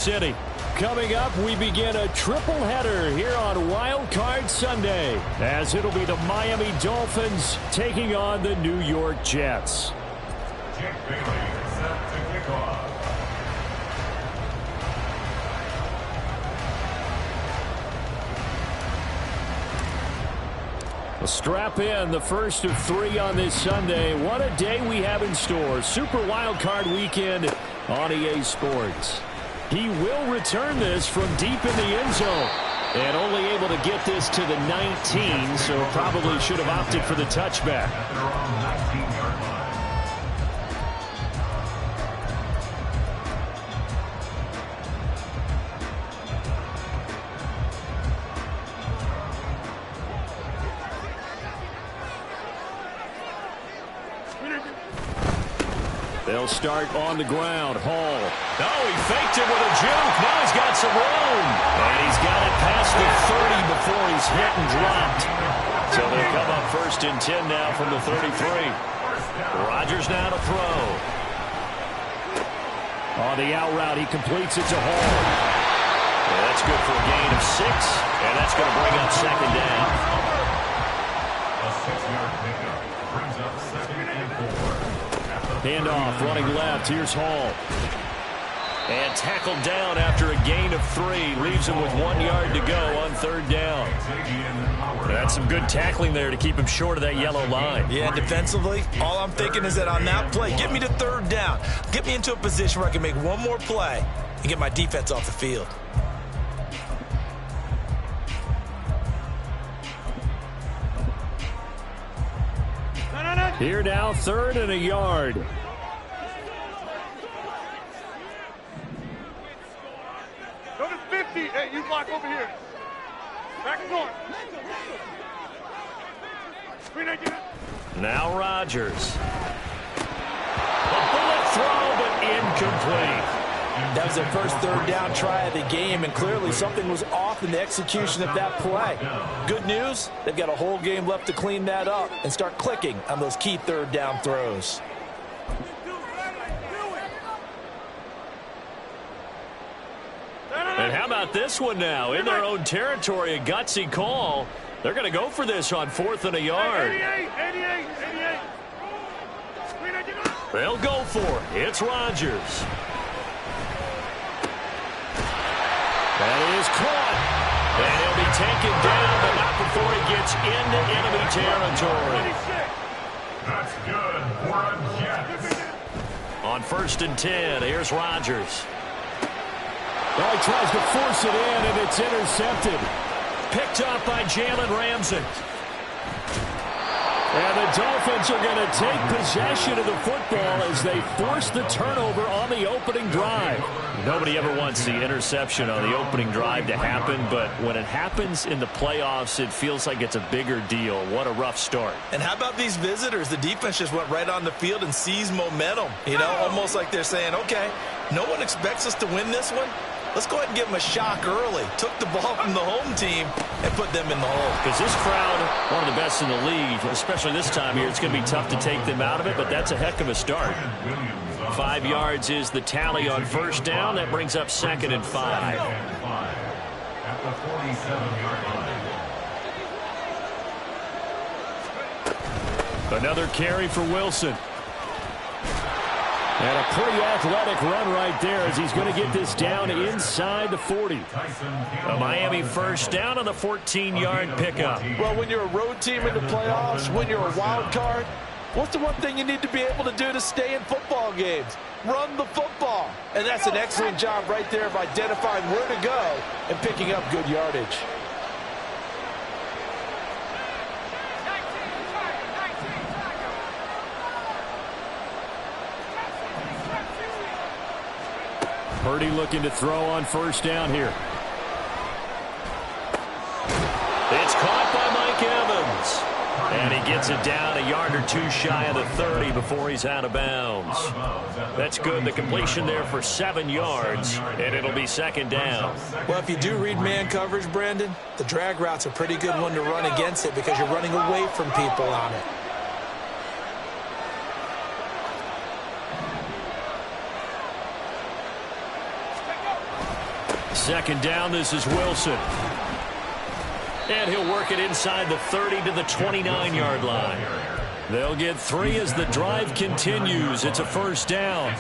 City. Coming up, we begin a triple header here on Wild Card Sunday, as it'll be the Miami Dolphins taking on the New York Jets. Jake Bailey set to kick off. We'll strap in the first of 3 on this Sunday. What a day we have in store. Super Wild Card Weekend on EA Sports. He will return this from deep in the end zone. And only able to get this to the 19, so probably should have opted for the touchback. They'll start on the ground. Hall. Oh, he faked it with a juke. Now he's got some room. And he's got it past the 30 before he's hit and dropped. So they'll come up first and 10 now from the 33. Rodgers now to throw. On the out route, he completes it to Hall. And that's good for a gain of 6. And that's going to bring up second down. A 6-yard pickup brings up second and 4. Handoff, running left. Here's Hall. And tackled down after a gain of 3. Leaves him with 1 yard to go on third down. That's some good tackling there to keep him short of that yellow line. Yeah, defensively, all I'm thinking is that on that play, get me to third down. Get me into a position where I can make one more play and get my defense off the field. Here now, 3rd and a yard. Go to 50. Hey, you block over here. Back and north. Now Rodgers. A bullet throw, but incomplete. That was their first third down try of the game, and clearly something was off in the execution of that play. Good news, they've got a whole game left to clean that up and start clicking on those key third down throws. And how about this one now? In their own territory, a gutsy call. They're going to go for this on 4th and a yard. 88. They'll go for it. It's Rodgers. That is caught. And he'll be taken down, but not before he gets into enemy territory. That's good for a Jets. On 1st and 10, here's Rodgers. Well, he tries to force it in, and it's intercepted. Picked up by Jalen Ramsey. And the Dolphins are going to take possession of the football as they force the turnover on the opening drive. Nobody ever wants the interception on the opening drive to happen, but when it happens in the playoffs, it feels like it's a bigger deal. What a rough start. And how about these visitors? The defense just went right on the field and seized momentum. You know, almost like they're saying, okay, no one expects us to win this one. Let's go ahead and give them a shock early. Took the ball from the home team and put them in the hole. Because this crowd, one of the best in the league, especially this time of year, it's going to be tough to take them out of it, but that's a heck of a start. 5 yards is the tally on 1st down. That brings up 2nd and 5. At the 47-yard line. Another carry for Wilson. And a pretty athletic run right there as he's going to get this down inside the 40. A Miami 1st down on the 14-yard pickup. Well, when you're a road team in the playoffs, when you're a wild card, what's the one thing you need to be able to do to stay in football games? Run the football. And that's an excellent job right there of identifying where to go and picking up good yardage. Purdy looking to throw on 1st down here. It's caught by Mike Evans. And he gets it down a yard or 2 shy of the 30 before he's out of bounds. That's good. The completion there for 7 yards, and it'll be 2nd down. Well, if you do read man coverage, Brandon, the drag route's a pretty good one to run against it because you're running away from people on it. Second down, this is Wilson. And he'll work it inside the 30 to the 29-yard line. They'll get 3 as the drive continues. It's a first down.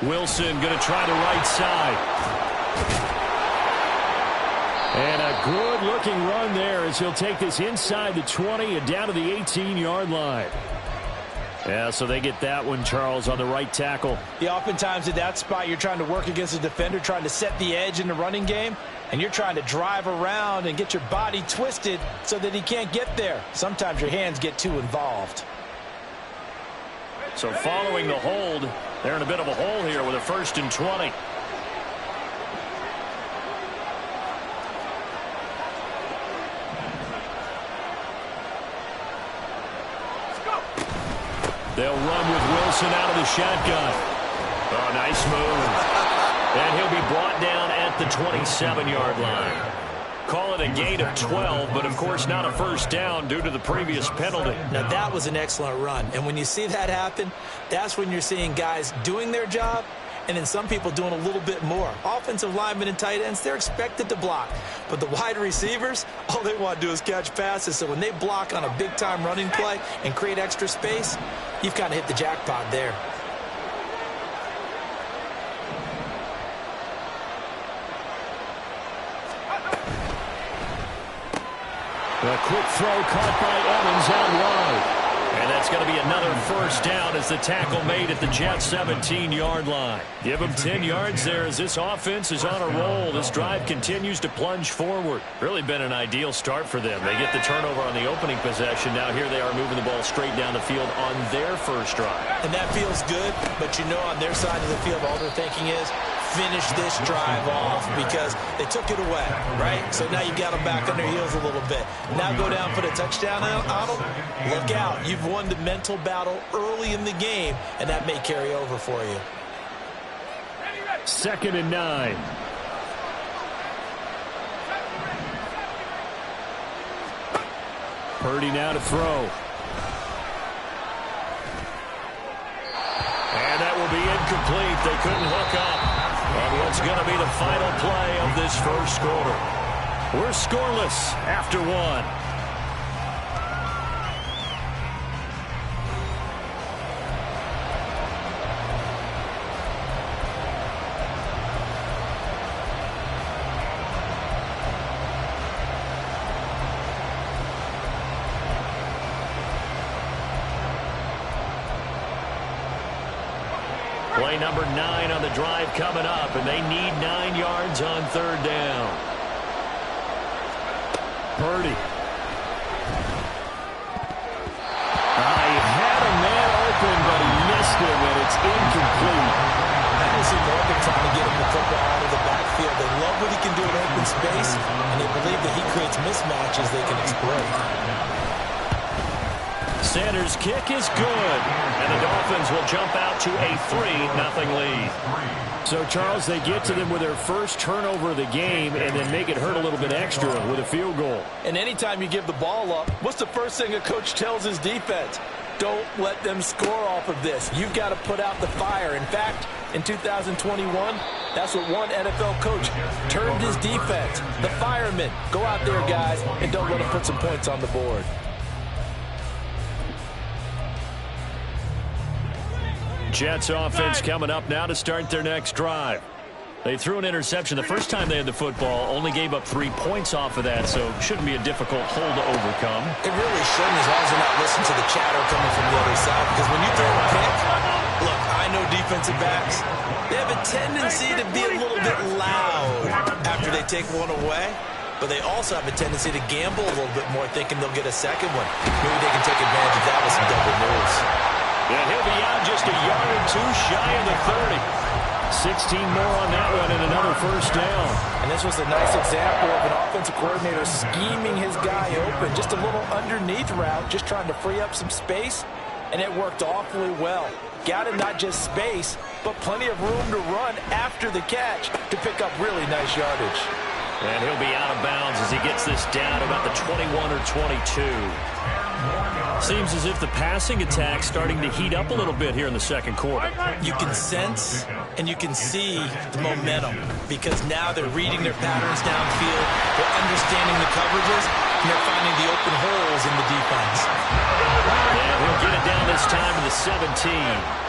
Wilson going to try the right side. And a good-looking run there as he'll take this inside the 20 and down to the 18-yard line. Yeah, so they get that one, Charles, on the right tackle. Yeah, oftentimes at that spot, you're trying to work against a defender, trying to set the edge in the running game, and you're trying to drive around and get your body twisted so that he can't get there. Sometimes your hands get too involved. So following the hold, they're in a bit of a hole here with a 1st and 20. They'll run with Wilson out of the shotgun. Oh, nice move. And he'll be brought down at the 27-yard line. Call it a gain of 12, but of course not a first down due to the previous penalty. Now that was an excellent run. And when you see that happen, that's when you're seeing guys doing their job and then some people doing a little bit more. Offensive linemen and tight ends, they're expected to block. But the wide receivers, all they want to do is catch passes. So when they block on a big-time running play and create extra space, you've kind of hit the jackpot there. A quick throw caught by Evans out wide. And that's going to be another first down as the tackle made at the Jets' 17-yard line. Give them 10 yards there as this offense is on a roll. This drive continues to plunge forward. Really been an ideal start for them. They get the turnover on the opening possession. Now here they are moving the ball straight down the field on their first drive. And that feels good, but you know on their side of the field all they're thinking is finish this drive off because they took it away, right? So now you've got them back on their heels a little bit. Now go down, put a touchdown on them. Look out. You've won the mental battle early in the game, and that may carry over for you. 2nd and 9. Purdy now to throw. And that will be incomplete. They couldn't hook up on what's going to be the final play of this first quarter. We're scoreless after 1. Play number 9 on the drive coming up, and they need 9 yards on 3rd down. Purdy. He had a man open, but he missed him, and it's incomplete. I can see Morgan trying to get him the football out of the backfield. They love what he can do in open space, and they believe that he creates mismatches they can exploit. Sanders' kick is good, and the Dolphins will jump out to a 3-0 lead. So, Charles, they get to them with their first turnover of the game and then make it hurt a little bit extra with a field goal. And anytime you give the ball up, what's the first thing a coach tells his defense? Don't let them score off of this. You've got to put out the fire. In fact, in 2021, that's what one NFL coach termed his defense. The firemen. Go out there, guys, and don't let them put some points on the board. Jets offense coming up now to start their next drive. They threw an interception the first time they had the football, only gave up 3 points off of that, so shouldn't be a difficult hole to overcome. It really shouldn't, as long as you're not listening to the chatter coming from the other side, because when you throw a pick, look, I know defensive backs, they have a tendency to be a little bit loud after they take one away, but they also have a tendency to gamble a little bit more, thinking they'll get a second one. Maybe they can take advantage of that with some double moves. And he'll be out just a yard or 2 shy of the 30. 16 more on that one and another first down. And this was a nice example of an offensive coordinator scheming his guy open. Just a little underneath route, just trying to free up some space, and it worked awfully well. Got him not just space, but plenty of room to run after the catch to pick up really nice yardage. And he'll be out of bounds as he gets this down about the 21 or 22. Seems as if the passing attack's starting to heat up a little bit here in the second quarter. You can sense and you can see the momentum because now they're reading their patterns downfield, they're understanding the coverages, and they're finding the open holes in the defense. And he'll get it down this time to the 17.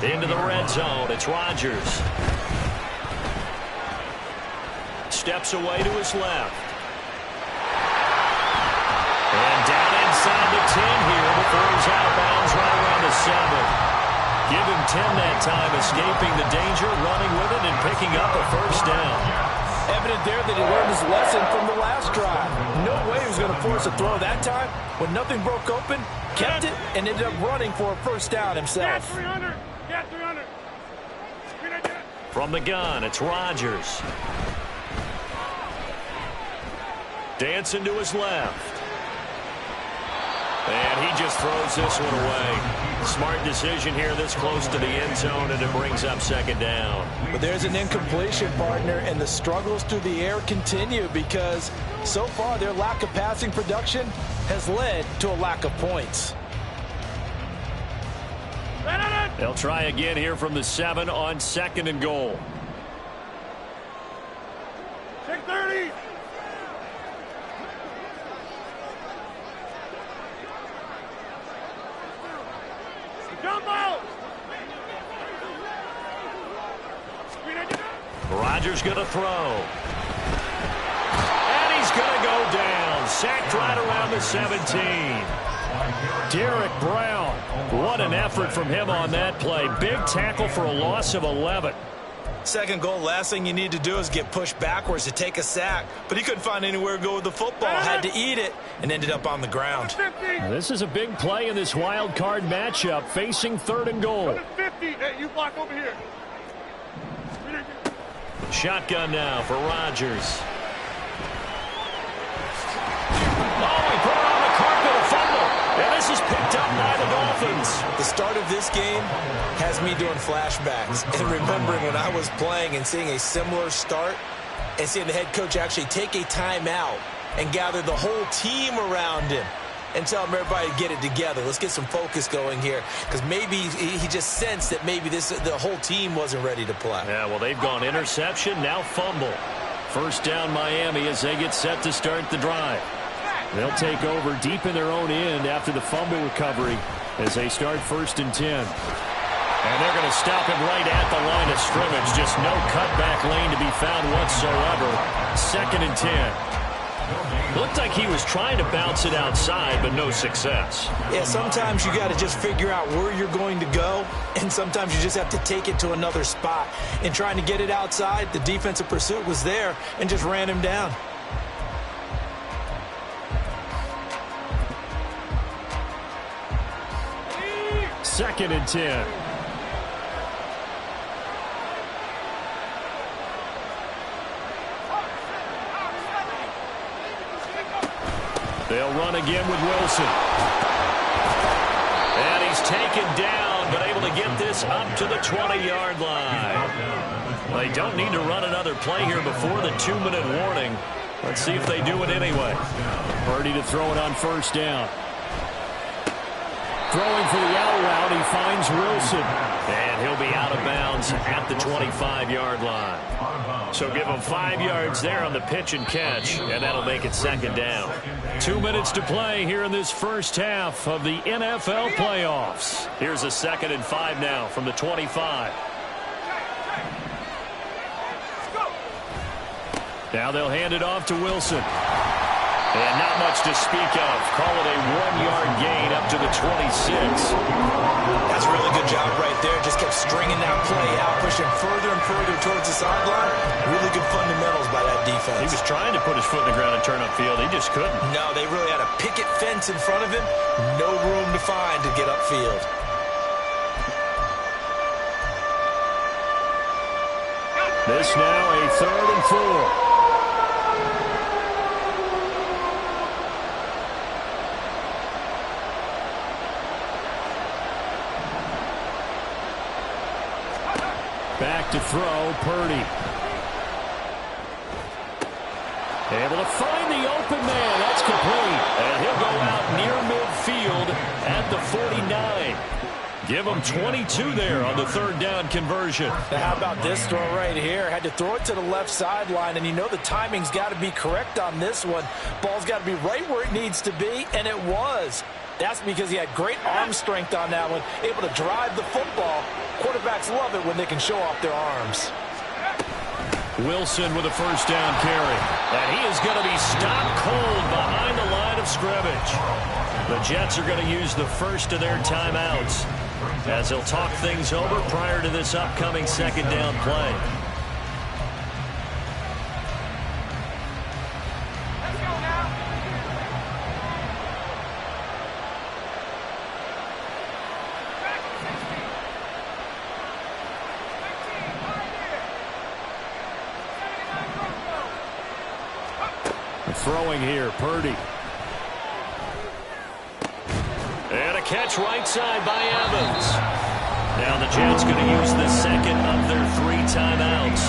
Into the red zone. It's Rodgers. Steps away to his left. And down inside the 10 here before he's out of bounds right around the 7. Give him 10 that time, escaping the danger, running with it, and picking up a first down. Evident there that he learned his lesson from the last drive. No way he was going to force a throw that time. When nothing broke open, kept it, and ended up running for a first down himself. 300. Yeah, 300. From the gun, it's Rodgers. Dancing to his left. And he just throws this one away. Smart decision here this close to the end zone, and it brings up second down. But there's an incompletion, partner, and the struggles through the air continue because so far their lack of passing production has led to a lack of points. They'll try again here from the 7 on 2nd and goal. Check 30. Jump out. Rodgers going to throw. And he's going to go down. Sacked right around the 17. Derek Brown. What an effort from him on that play. Big tackle for a loss of 11. Second goal, last thing you need to do is get pushed backwards to take a sack. But he couldn't find anywhere to go with the football. Had to eat it and ended up on the ground. Now, this is a big play in this wild card matchup, facing 3rd and goal. 50. Hey, you block over here. Shotgun now for Rodgers. Oh, he put it on the carpet, a fumble. And this is picked up by the Dolphins. The start of this game has me doing flashbacks and remembering when I was playing and seeing a similar start and seeing the head coach actually take a timeout and gather the whole team around him and tell him everybody to get it together. Let's get some focus going here because maybe he just sensed that maybe the whole team wasn't ready to play. Yeah, well, they've gone interception, now fumble. First down Miami as they get set to start the drive. They'll take over deep in their own end after the fumble recovery as they start 1st and 10. And they're going to stop him right at the line of scrimmage. Just no cutback lane to be found whatsoever. 2nd and 10. Looked like he was trying to bounce it outside, but no success. Yeah, sometimes you got to just figure out where you're going to go, and sometimes you just have to take it to another spot. In trying to get it outside, the defensive pursuit was there and just ran him down. Second and 10. They'll run again with Wilson. And he's taken down, but able to get this up to the 20-yard line. They don't need to run another play here before the 2-minute warning. Let's see if they do it anyway. Purdy to throw it on 1st down. Throwing for the out route, he finds Wilson. And he'll be out of bounds at the 25-yard line. So give him 5 yards there on the pitch and catch, and that'll make it 2nd down. 2 minutes to play here in this first half of the NFL playoffs. Here's a 2nd and 5 now from the 25. Now they'll hand it off to Wilson. And not much to speak of. Call it a 1-yard gain up to the 26. That's a really good job right there. Just kept stringing that play out, pushing further and further towards the sideline. Really good fundamentals by that defense. He was trying to put his foot in the ground and turn upfield. He just couldn't. No, they really had a picket fence in front of him. No room to find to get upfield. This now a 3rd and 4. Back to throw, Purdy. Able to find the open man. That's complete. And he'll go out near midfield at the 49. Give him 22 there on the third down conversion. Now how about this throw right here? Had to throw it to the left sideline, and you know the timing's got to be correct on this one. Ball's got to be right where it needs to be, and it was. That's because he had great arm strength on that one, able to drive the football. Quarterbacks love it when they can show off their arms. Wilson with a first down carry. And he is going to be stopped cold behind the line of scrimmage. The Jets are going to use the first of their timeouts as they'll talk things over prior to this upcoming second down play. Throwing here, Purdy. And a catch right side by Evans. Now the Jets going to use the second of their 3 timeouts.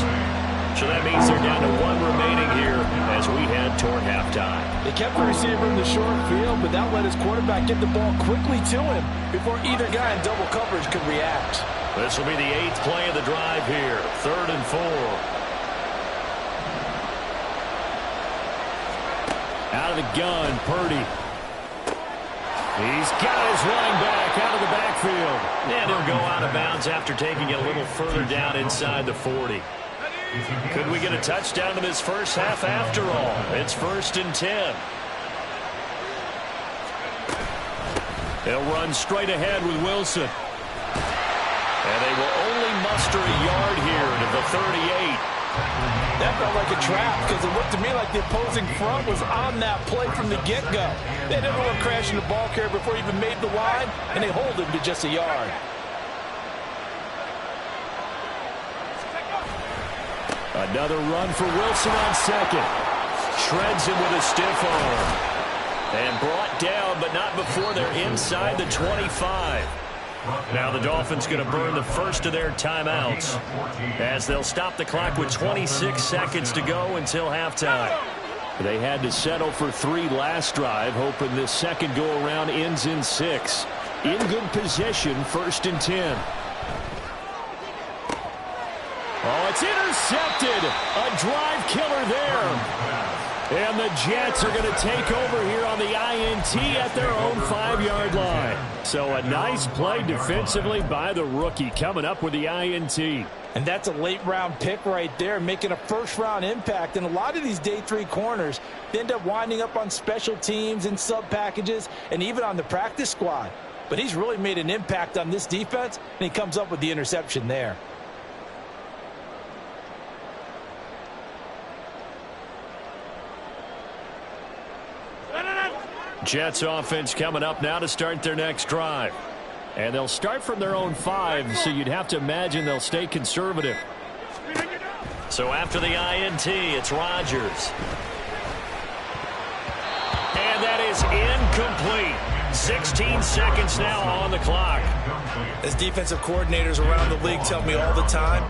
So that means they're down to 1 remaining here as we head toward halftime. They kept the receiver in the short field, but that let his quarterback get the ball quickly to him before either guy in double coverage could react. This will be the 8th play of the drive here. 3rd and 4. Out of the gun, Purdy. He's got his running back out of the backfield. And he'll go out of bounds after taking it a little further down inside the 40. Could we get a touchdown in this first half after all? It's 1st and 10. They'll run straight ahead with Wilson. And they will only muster a yard here to the 38. That felt like a trap because it looked to me like the opposing front was on that play from the get-go. They had everyone crashing the ball carrier before he even made the line, and they hold him to just a yard. Another run for Wilson on second. Shreds him with a stiff arm. And brought down, but not before they're inside the 25. Now the Dolphins going to burn the first of their timeouts as they'll stop the clock with 26 seconds to go until halftime. They had to settle for 3 last drive, hoping this second go-around ends in 6. In good position, 1st and 10. Oh, it's intercepted. A drive killer there. And the Jets are going to take over here on the INT at their own 5-yard line. So a nice play defensively by the rookie coming up with the INT. And that's a late-round pick right there, making a first-round impact. And a lot of these day 3 corners end up winding up on special teams and sub-packages and even on the practice squad. But he's really made an impact on this defense, and he comes up with the interception there. Jets offense coming up now to start their next drive. And they'll start from their own 5, so you'd have to imagine they'll stay conservative. So after the INT, it's Rodgers. And that is incomplete. 16 seconds now on the clock. As defensive coordinators around the league tell me all the time,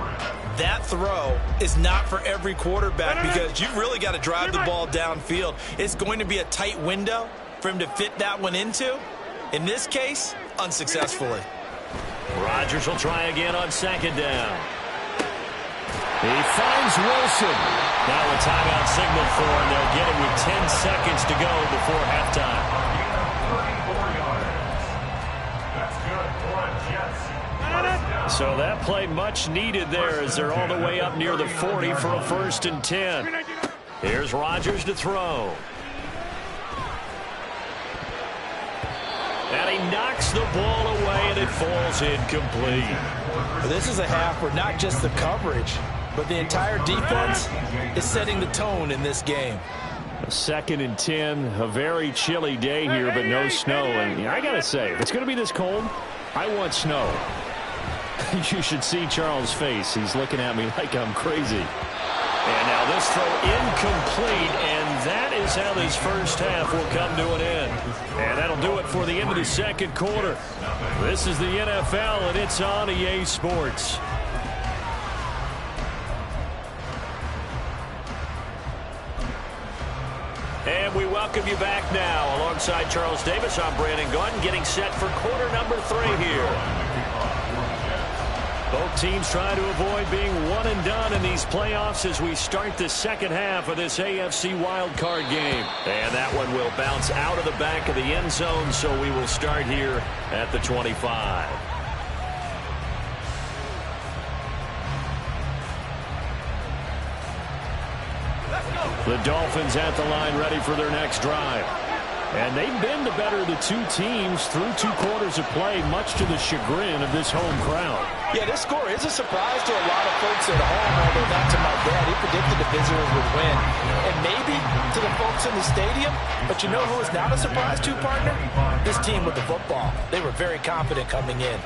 that throw is not for every quarterback because you've really got to drive the ball downfield. It's going to be a tight window for him to fit that one into. In this case, unsuccessfully. Rodgers will try again on second down. He finds Wilson. Now a timeout signal for him. They'll get it with 10 seconds to go before halftime. 34 yards. That's good for Jets. So that play much needed there as they're all the way up near the 40 for a 1st and 10. Here's Rodgers to throw. And he knocks the ball away, and it falls incomplete. This is a half where not just the coverage, but the entire defense is setting the tone in this game. 2nd and 10, a very chilly day here, but no snow. And I got to say, if it's going to be this cold, I want snow. You should see Charles' face. He's looking at me like I'm crazy. And now this throw incomplete, and that is how this first half will come to an end. And that'll do it for the end of the second quarter. This is the NFL, and it's on EA Sports. And we welcome you back now. Alongside Charles Davis, I'm Brandon Gunn, getting set for quarter number 3 here. Both teams trying to avoid being one and done in these playoffs as we start the second half of this AFC wildcard game. And that one will bounce out of the back of the end zone, so we will start here at the 25. The Dolphins at the line, ready for their next drive. And they've been the better of the two teams through 2 quarters of play, much to the chagrin of this home crowd. Yeah, this score is a surprise to a lot of folks at home, although not to my dad. He predicted the visitors would win. And maybe to the folks in the stadium, but you know who is not a surprise to, partner? This team with the football. They were very confident coming in.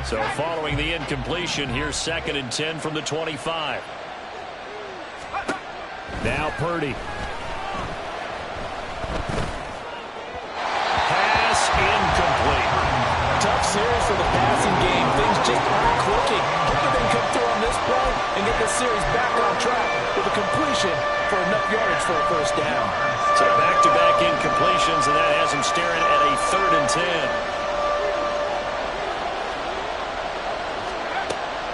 So following the incompletion, here's 2nd and 10 from the 25. Now Purdy. Pass incomplete. Tough series for the passing game. Things just aren't clicking. Hopefully they can come through on this play and get this series back on track with a completion for enough yardage for a first down. So back-to-back incompletions, and that has him staring at a 3rd and 10.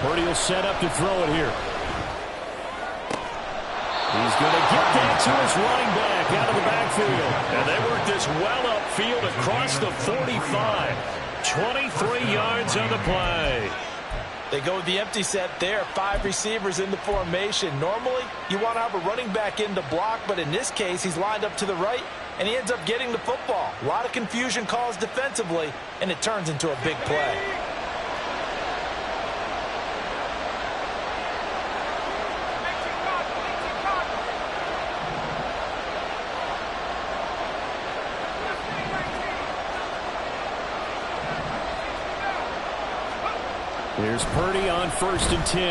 Purdy will set up to throw it here. He's going to get that to his running back out of the backfield. And they work this well upfield across the 45. 23 yards on the play. They go with the empty set there. 5 receivers in the formation. Normally, you want to have a running back in to block, but in this case, he's lined up to the right, and he ends up getting the football. A lot of confusion caused defensively, and it turns into a big play. Here's Purdy on 1st and 10.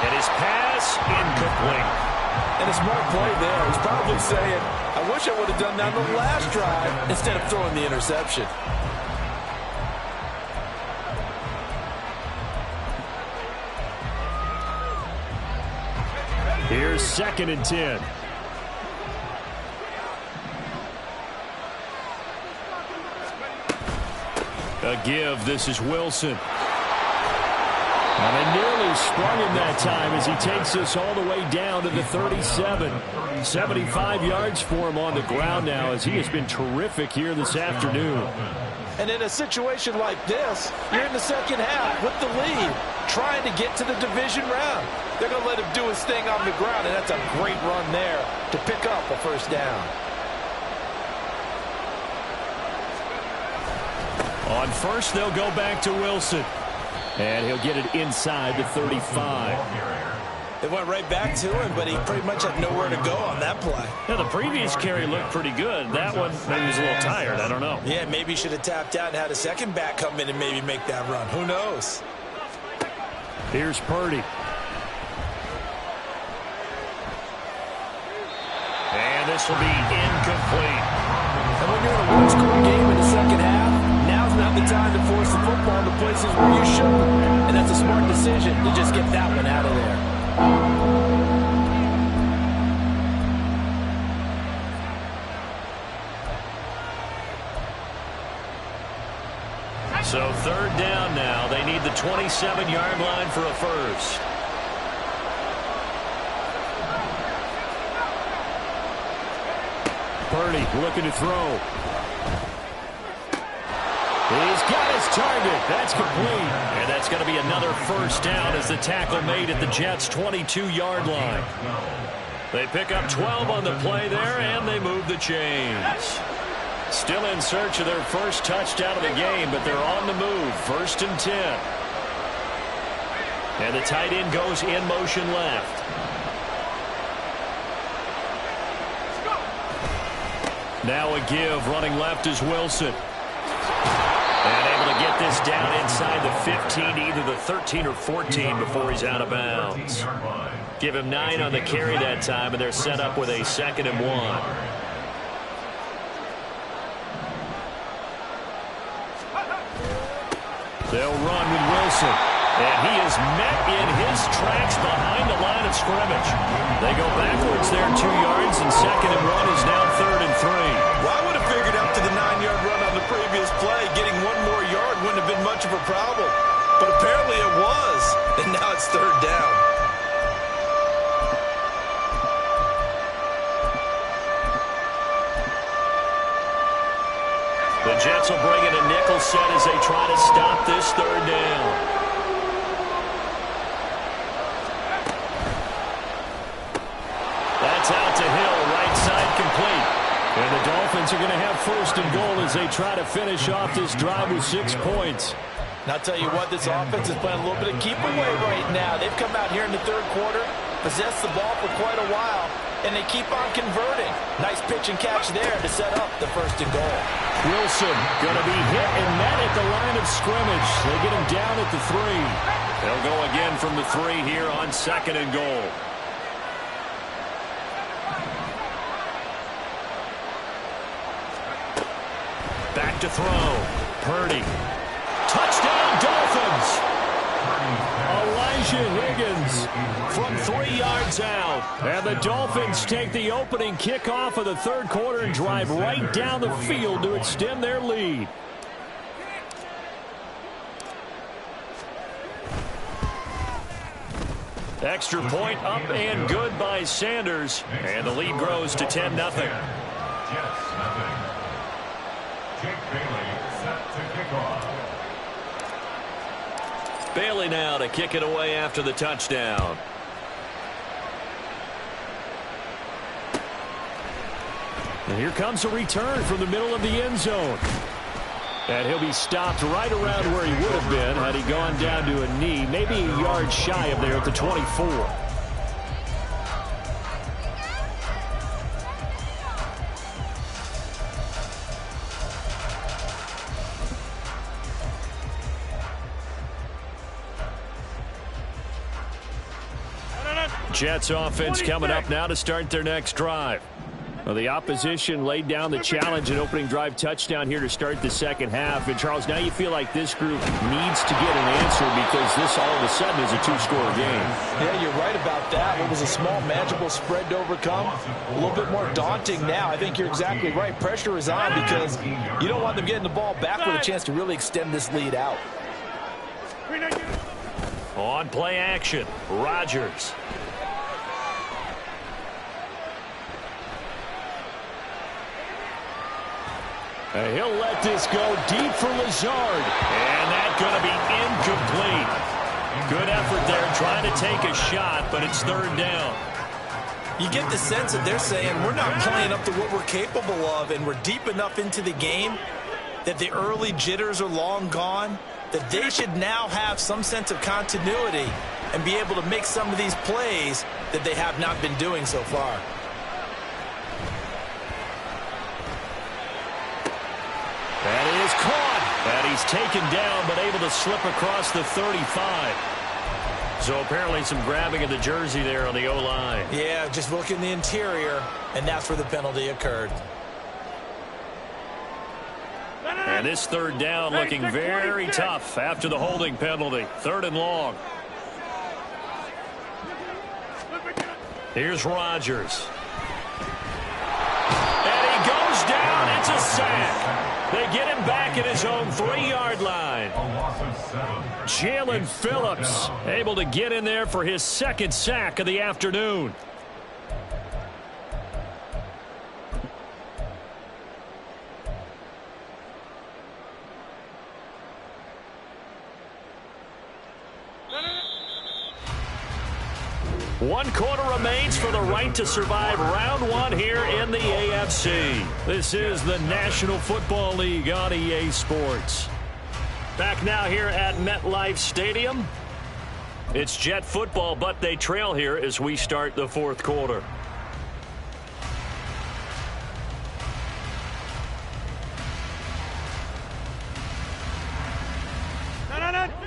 And his pass incomplete. And a smart play there. He's probably saying, I wish I would have done that on the last drive instead of throwing the interception. Here's 2nd and 10. A give. This is Wilson. And it nearly sprung him that time as he takes us all the way down to the 37. 75 yards for him on the ground now as he has been terrific here this afternoon. And in a situation like this, you're in the second half with the lead, trying to get to the division round. They're going to let him do his thing on the ground, and that's a great run there to pick up a first down. On 1st, they'll go back to Wilson. And he'll get it inside the 35. It went right back to him, but he pretty much had nowhere to go on that play. Yeah, the previous carry looked pretty good. That one, maybe he was a little tired. I don't know. Yeah, maybe he should have tapped out and had a second back come in and maybe make that run. Who knows? Here's Purdy. And this will be incomplete. And when you're in a one-score game in the second half, now's not the time to force the football to places where you shouldn't. And that's a smart decision to just get that one out of there. So 3rd down now. They need the 27-yard line for a first. Purdy looking to throw. He's got his target. That's complete. And that's going to be another first down as the tackle made at the Jets' 22-yard line. They pick up 12 on the play there, and they move the chains. Still in search of their first touchdown of the game, but they're on the move. 1st and 10. And the tight end goes in motion left. Now a give. Running left is Wilson. And able to get this down inside the 15, either the 13 or 14 before he's out of bounds. Give him 9 on the carry that time, and they're set up with a 2nd and 1. They'll run with Wilson. And he is met in his tracks behind the line of scrimmage. They go backwards there 2 yards, and 2nd and 1 is now 3rd and 3. Well, I would have figured up to the 9-yard run on the previous play. Getting 1 more yard wouldn't have been much of a problem. But apparently it was, and now it's 3rd down. The Jets will bring in a nickel set as they try to stop this 3rd down. That's out to Hill, right side complete. And the Dolphins are going to have 1st and goal as they try to finish off this drive with 6 points. And I'll tell you what, this offense is playing a little bit of keep away right now. They've come out here in the 3rd quarter, possessed the ball for quite a while, and they keep on converting. Nice pitch and catch there to set up the 1st and goal. Wilson going to be hit and met at the line of scrimmage. They get him down at the 3. They'll go again from the 3 here on 2nd and goal. Back to throw. Purdy. Touchdown, Dolphins! Elijah Higgins from 3 yards out. And the Dolphins take the opening kickoff of the 3rd quarter and drive right down the field to extend their lead. Extra point up and good by Sanders. And the lead grows to 10-0. Jets, nothing. Jake Bailey set to kick off. Bailey now to kick it away after the touchdown. And here comes a return from the middle of the end zone. And he'll be stopped right around where he would have been had he gone down to a knee, maybe a yard shy of there at the 24. Jets offense coming up now to start their next drive. Well, the opposition laid down the challenge and opening drive touchdown here to start the 2nd half. And, Charles, now you feel like this group needs to get an answer because this all of a sudden is a 2-score game. Yeah, you're right about that. What was a small, manageable spread to overcome, a little bit more daunting now. I think you're exactly right. Pressure is on because you don't want them getting the ball back with a chance to really extend this lead out. On play action, Rodgers. And he'll let this go deep for Lazard. And that's going to be incomplete. Good effort there trying to take a shot, but it's 3rd down. You get the sense that they're saying we're not playing up to what we're capable of, and we're deep enough into the game that the early jitters are long gone, that they should now have some sense of continuity and be able to make some of these plays that they have not been doing so far. That is caught. And he's taken down, but able to slip across the 35. So apparently some grabbing of the jersey there on the O-line. Yeah, just look in the interior, and that's where the penalty occurred. And this 3rd down looking very tough after the holding penalty. 3rd and long. Here's Rodgers. And he goes down. It's a sack. They get him back at his own 3-yard line. Jalen Phillips able to get in there for his 2nd sack of the afternoon. One quarter remains for the right to survive round 1 here in the AFC. This is the National Football League on EA Sports. Back now here at MetLife Stadium. It's Jet football, but they trail here as we start the 4th quarter.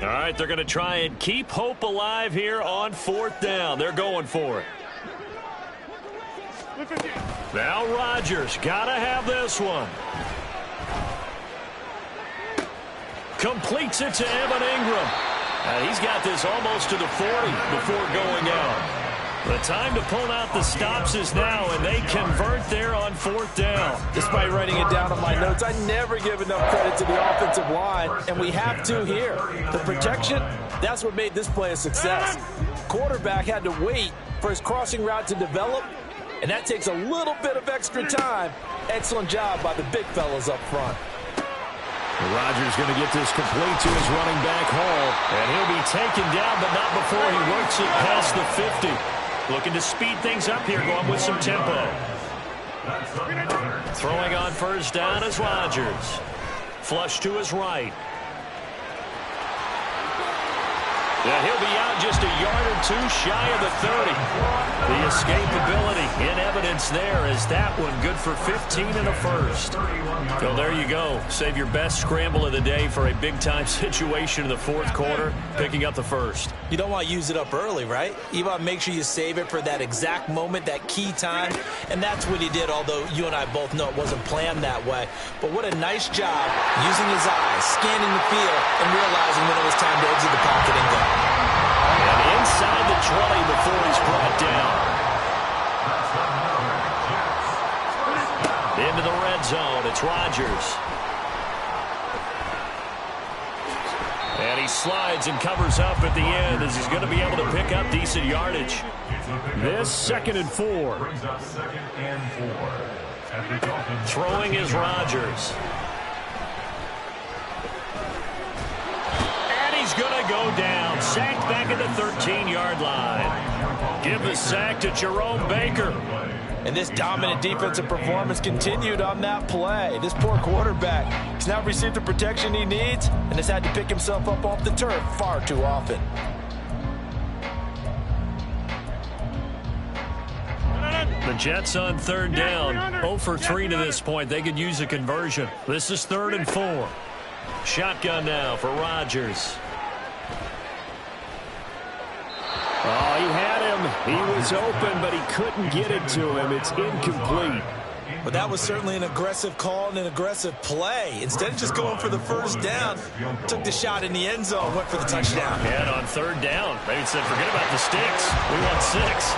All right, they're going to try and keep hope alive here on 4th down. They're going for it. Now Rodgers got to have this one. Completes it to Evan Ingram. He's got this almost to the 40 before going out. The time to pull out the stops is now, and they convert there on 4th down. Despite writing it down on my notes, I never give enough credit to the offensive line, and we have to here. The protection, that's what made this play a success. Quarterback had to wait for his crossing route to develop, and that takes a little bit of extra time. Excellent job by the big fellas up front. Rodgers going to get this complete to his running back Hall, and he'll be taken down, but not before he works it past the 50. Looking to speed things up here, going with some tempo. Throwing on 1st down is Rodgers. Flush to his right. Yeah, he'll be out just a yard or two shy of the 30. The escapability in evidence there is that one good for 15 and a first. So there you go. Save your best scramble of the day for a big-time situation in the 4th quarter, picking up the first. You don't want to use it up early, right? You want to make sure you save it for that exact moment, that key time, and that's what he did, although you and I both know it wasn't planned that way. But what a nice job using his eyes, scanning the field, and realizing when it was time to exit the pocket and go. And inside the 20 before he's brought down. Into the red zone, it's Rodgers. And he slides and covers up at the end as he's going to be able to pick up decent yardage. This 2nd and 4. Brings up 2nd and 4. At the Dolphins. Throwing is Rodgers. And he's going to go down. Sacked back at the 13-yard line. Give the sack to Jerome Baker. And this dominant defensive performance continued on that play. This poor quarterback has not received the protection he needs and has had to pick himself up off the turf far too often. The Jets on 3rd down. 0 for 3 to this point. They could use a conversion. This is 3rd and 4. Shotgun now for Rodgers. Oh, he had him. He was open, but he couldn't get it to him. It's incomplete. But that was certainly an aggressive call and an aggressive play. Instead of just going for the 1st down, took the shot in the end zone, went for the touchdown. And on 3rd down, maybe said, forget about the sticks. We want 6.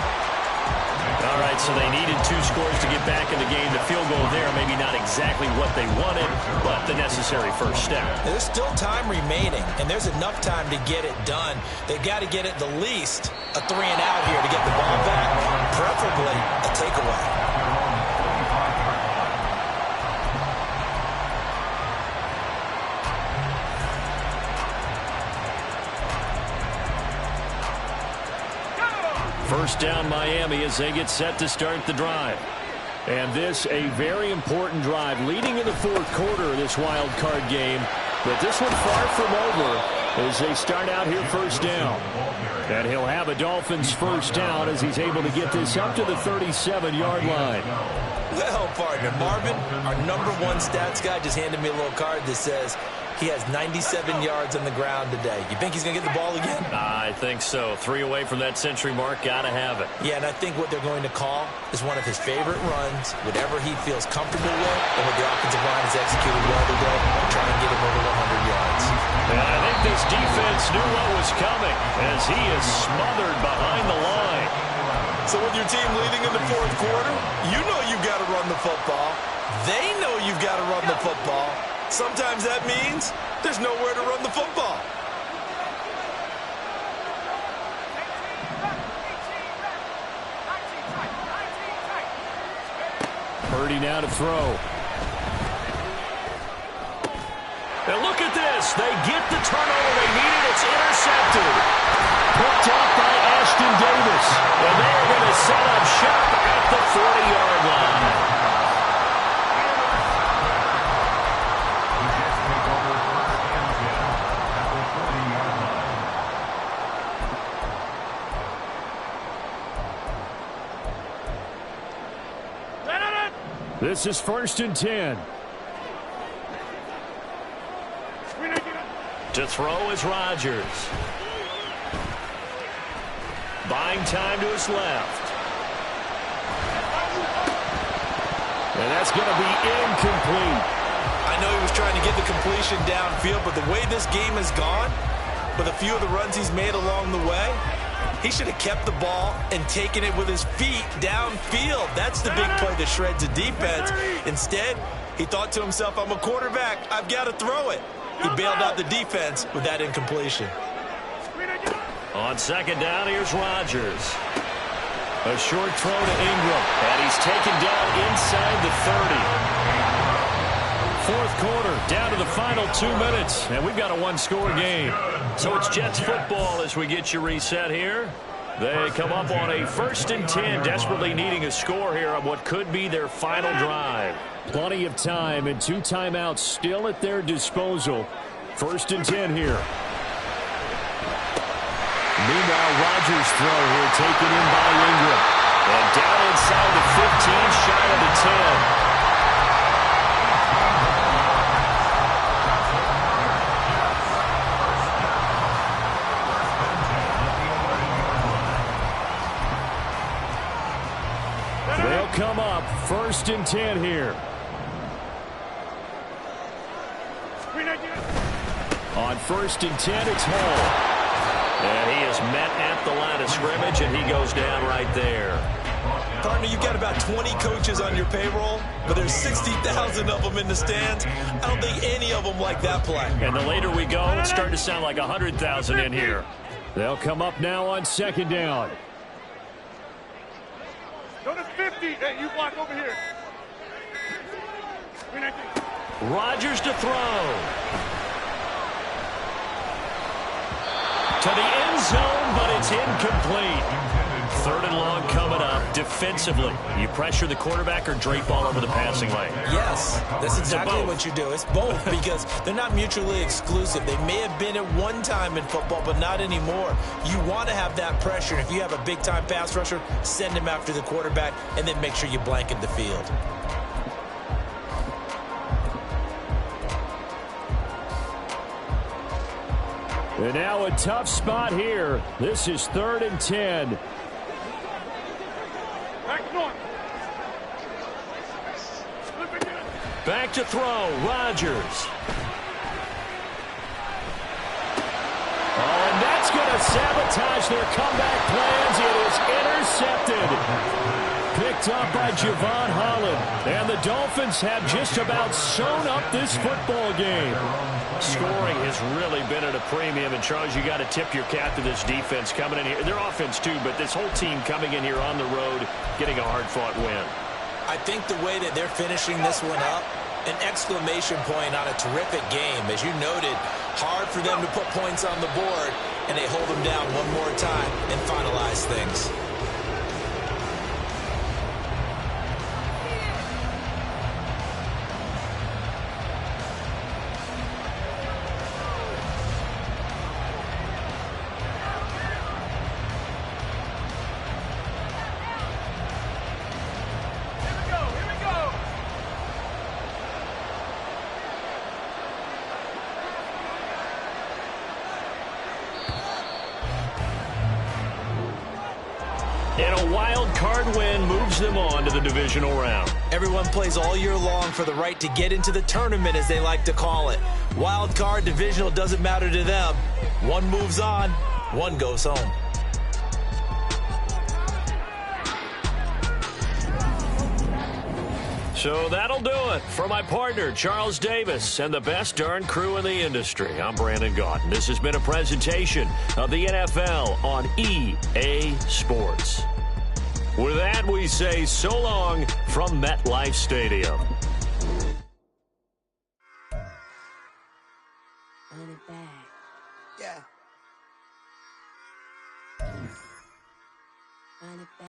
All right, so they needed 2 scores to get back in the game. The field goal there, maybe not exactly what they wanted, but the necessary first step. There's still time remaining, and there's enough time to get it done. They've got to get at the least a 3 and out here to get the ball back, preferably a takeaway. First down Miami as they get set to start the drive. And this a very important drive leading in the 4th quarter of this wild card game. But this one far from over as they start out here 1st down. And he'll have a Dolphins 1st down as he's able to get this up to the 37-yard line. Well, partner, Marvin, our #1 stats guy, just handed me a little card that says he has 97 yards on the ground today. You think he's going to get the ball again? I think so. 3 away from that century mark. Got to have it. Yeah, and I think what they're going to call is one of his favorite runs, whatever he feels comfortable with, and what the offensive line has executed well today, to try and get him over 100 yards. And I think this defense knew what was coming as he is smothered behind the line. So with your team leading in the 4th quarter, you know you've got to run the football. They know you've got to run the football. Sometimes that means there's nowhere to run the football. Purdy now to throw. And look at this. They get the turnover they needed. It's intercepted. Picked up by Ashton Davis. And they're going to set up shop at the 40-yard line. This is 1st and 10. To throw is Rodgers. Buying time to his left. And that's going to be incomplete. I I know he was trying to get the completion downfield, but the way this game has gone, with a few of the runs he's made along the way, he should have kept the ball and taken it with his feet downfield. That's the big play that shreds a defense. Instead, he thought to himself, I'm a quarterback, I've got to throw it. He bailed out the defense with that incompletion. On second down, here's Rodgers. A short throw to Ingram, and he's taken down inside the 30. Fourth quarter, down to the final 2 minutes, and we've got a one-score game. So it's Jets football as we get you reset here. They come up on a 1st and 10, desperately needing a score here on what could be their final drive. Plenty of time and 2 timeouts still at their disposal. 1st and 10 here. Meanwhile, Rodgers' throw here taken in by Ingram. And down inside the 15, shy of the 10. They'll come up 1st and 10 here. On 1st and 10, it's Hall. And he is met at the line of scrimmage, and he goes down right there. Partner, you've got about 20 coaches on your payroll, but there's 60,000 of them in the stands. I don't think any of them like that play. And the later we go, it's starting to sound like 100,000 in here. They'll come up now on 2nd down. Go to 50. Hey, you block over here. Rodgers to throw. To the end zone, but it's incomplete. 3rd and long coming up. Defensively, you pressure the quarterback or drape all over the passing lane? Yes, that's exactly what you do. It's both because they're not mutually exclusive. They may have been at one time in football, but not anymore. You want to have that pressure. If you have a big-time pass rusher, send him after the quarterback, and then make sure you blanket the field. And now a tough spot here. This is 3rd and 10. Back to throw, Rodgers. Oh, and that's going to sabotage their comeback plans. It is intercepted. Picked up by Javon Holland. And the Dolphins have just about sewn up this football game. Scoring has really been at a premium. And, Charles, you got to tip your cap to this defense coming in here. Their offense, too, but this whole team coming in here on the road, getting a hard-fought win. I think the way that they're finishing this one up, an exclamation point on a terrific game. As you noted, hard for them to put points on the board, and they hold them down one more time and finalize things. And a wild card win moves them on to the divisional round. Everyone plays all year long for the right to get into the tournament, as they like to call it. Wild card, divisional, doesn't matter to them. One moves on, one goes home. So that'll do it for my partner, Charles Davis, and the best darn crew in the industry. I'm Brandon Gaudin. This has been a presentation of the NFL on EA Sports. With that, we say so long from MetLife Stadium. Run it back. Yeah.